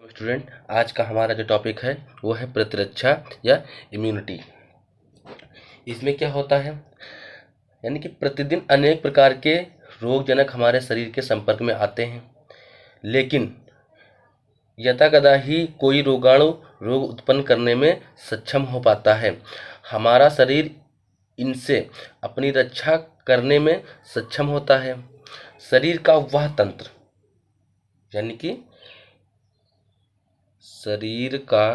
Student, आज का हमारा जो टॉपिक है वो है प्रतिरक्षा या इम्यूनिटी। इसमें क्या होता है, यानी कि प्रतिदिन अनेक प्रकार के रोगजनक हमारे शरीर के संपर्क में आते हैं, लेकिन यदाकदा ही कोई रोगाणु रोग उत्पन्न करने में सक्षम हो पाता है। हमारा शरीर इनसे अपनी रक्षा करने में सक्षम होता है। शरीर का वह तंत्र, यानी कि शरीर का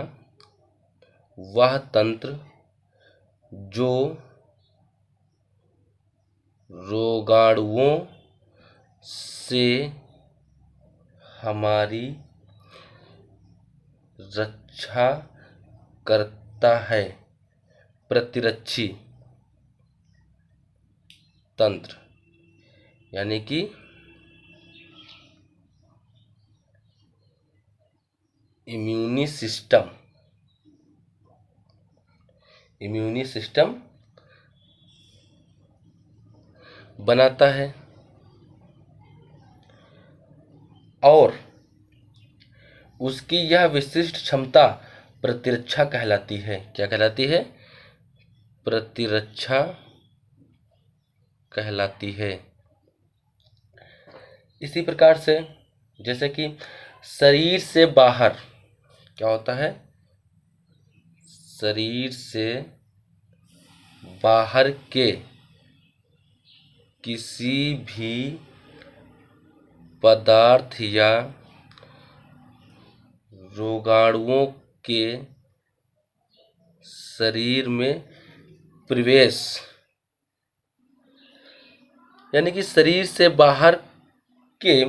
वह तंत्र जो रोगाणुओं से हमारी रक्षा करता है, प्रतिरक्षी तंत्र, यानी कि इम्यूनी सिस्टम बनाता है और उसकी यह विशिष्ट क्षमता प्रतिरक्षा कहलाती है। क्या कहलाती है? प्रतिरक्षा कहलाती है। इसी प्रकार से जैसे कि शरीर से बाहर क्या होता है, शरीर से बाहर के किसी भी पदार्थ या रोगाणुओं के शरीर में प्रवेश, यानी कि शरीर से बाहर के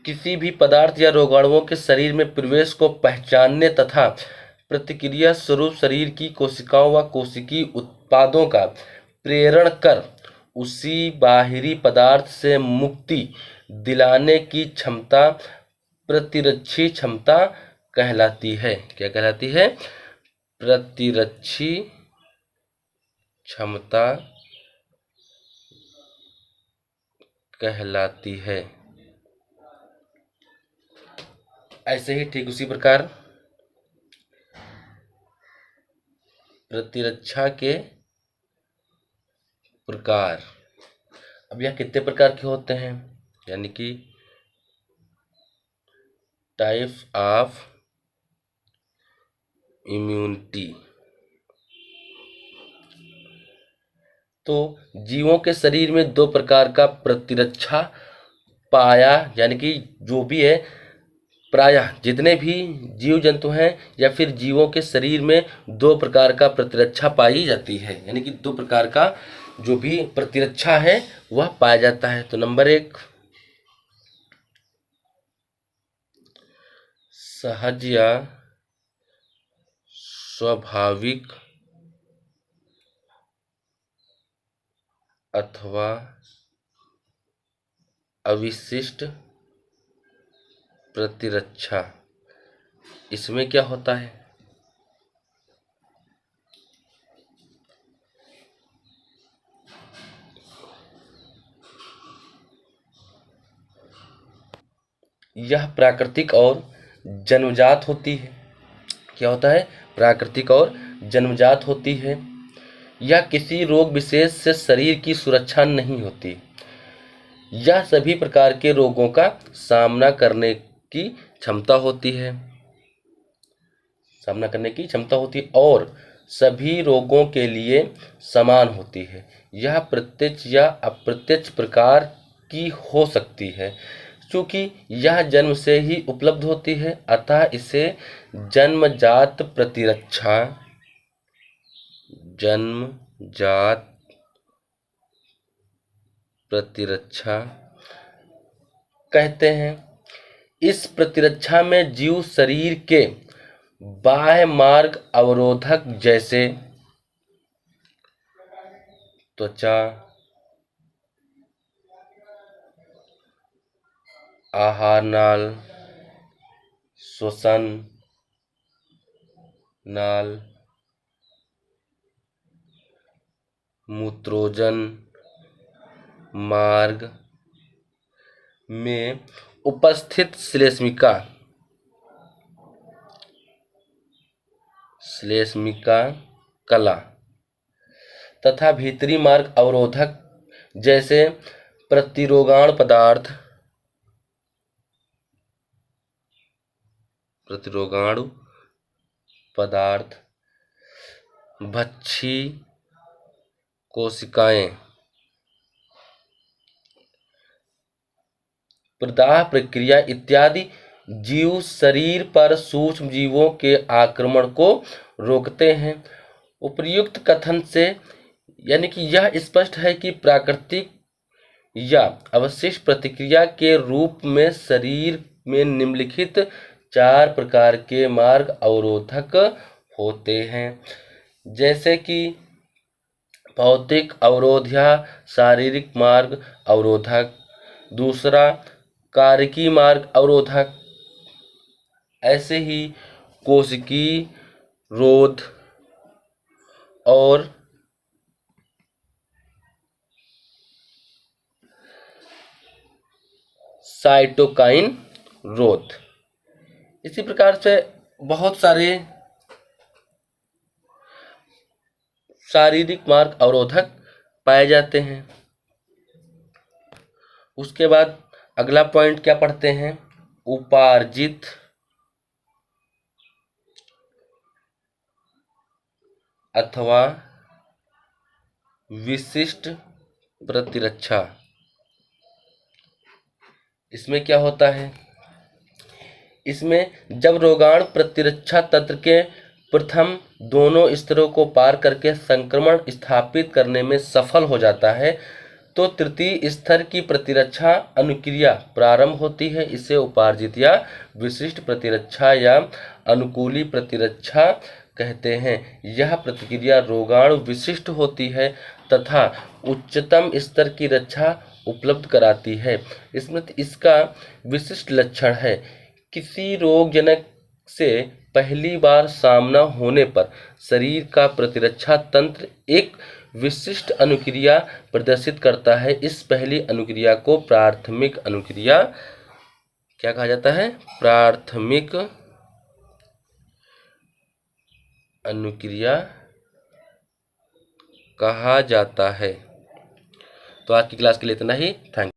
किसी भी पदार्थ या रोगाणुओं के शरीर में प्रवेश को पहचानने तथा प्रतिक्रिया स्वरूप शरीर की कोशिकाओं व कोशिकीय उत्पादों का प्रेरण कर उसी बाहरी पदार्थ से मुक्ति दिलाने की क्षमता प्रतिरक्षी क्षमता कहलाती है। क्या कहलाती है? प्रतिरक्षी क्षमता कहलाती है। ऐसे ही ठीक उसी प्रकार प्रतिरक्षा के प्रकार, अब यह कितने प्रकार के होते हैं, यानी कि टाइप्स ऑफ इम्यूनिटी। तो जीवों के शरीर में दो प्रकार का प्रतिरक्षा पाया, यानी कि जो भी है, प्रायः जितने भी जीव जंतु हैं या फिर जीवों के शरीर में दो प्रकार का प्रतिरक्षा पाई जाती है, यानी कि दो प्रकार का जो भी प्रतिरक्षा है वह पाया जाता है। तो नंबर एक, सहज या स्वाभाविक अथवा अविशिष्ट प्रतिरक्षा। इसमें क्या होता है, यह प्राकृतिक और जन्मजात होती है। क्या होता है? प्राकृतिक और जन्मजात होती है। यह किसी रोग विशेष से शरीर की सुरक्षा नहीं होती। यह सभी प्रकार के रोगों का सामना करने की क्षमता होती है, और सभी रोगों के लिए समान होती है। यह प्रत्यक्ष या अप्रत्यक्ष प्रकार की हो सकती है। चूँकि यह जन्म से ही उपलब्ध होती है, अतः इसे जन्मजात प्रतिरक्षा कहते हैं। इस प्रतिरक्षा में जीव शरीर के बाह्य मार्ग अवरोधक जैसे त्वचा, आहार नाल, श्वसन नाल, मूत्रोजन मार्ग में उपस्थित श्लेष्मिका श्लेष्मिका कला तथा भीतरी मार्ग अवरोधक जैसे प्रतिरोगाण पदार्थ, भक्षी कोशिकाएं, प्रदाह प्रक्रिया इत्यादि जीव शरीर पर सूक्ष्म जीवों के आक्रमण को रोकते हैं। उपर्युक्त कथन से यानी कि यह स्पष्ट है कि प्राकृतिक या अवशिष्ट प्रतिक्रिया के रूप में शरीर में निम्नलिखित 4 प्रकार के मार्ग अवरोधक होते हैं, जैसे कि भौतिक अवरोध या शारीरिक मार्ग अवरोधक, दूसरा कार्यकी मार्ग अवरोधक, ऐसे ही कोशिकीय रोध और साइटोकाइन रोध। इसी प्रकार से बहुत सारे शारीरिक मार्ग अवरोधक पाए जाते हैं। उसके बाद अगला पॉइंट क्या पढ़ते हैं, उपार्जित अथवा विशिष्ट प्रतिरक्षा। इसमें क्या होता है, इसमें जब रोगाणु प्रतिरक्षा तंत्र के प्रथम दोनों स्तरों को पार करके संक्रमण स्थापित करने में सफल हो जाता है तो तृतीय स्तर की प्रतिरक्षा अनुक्रिया प्रारंभ होती है। इसे उपार्जित या विशिष्ट प्रतिरक्षा या अनुकूली प्रतिरक्षा कहते हैं। यह प्रतिक्रिया रोगाणु विशिष्ट होती है तथा उच्चतम स्तर की रक्षा उपलब्ध कराती है। इसमें इसका विशिष्ट लक्षण है, किसी रोगजनक से पहली बार सामना होने पर शरीर का प्रतिरक्षा तंत्र एक विशिष्ट अनुक्रिया प्रदर्शित करता है। इस पहली अनुक्रिया को प्राथमिक अनुक्रिया क्या कहा जाता है, प्राथमिक अनुक्रिया कहा जाता है। तो आज की क्लास के लिए इतना ही। Thank you.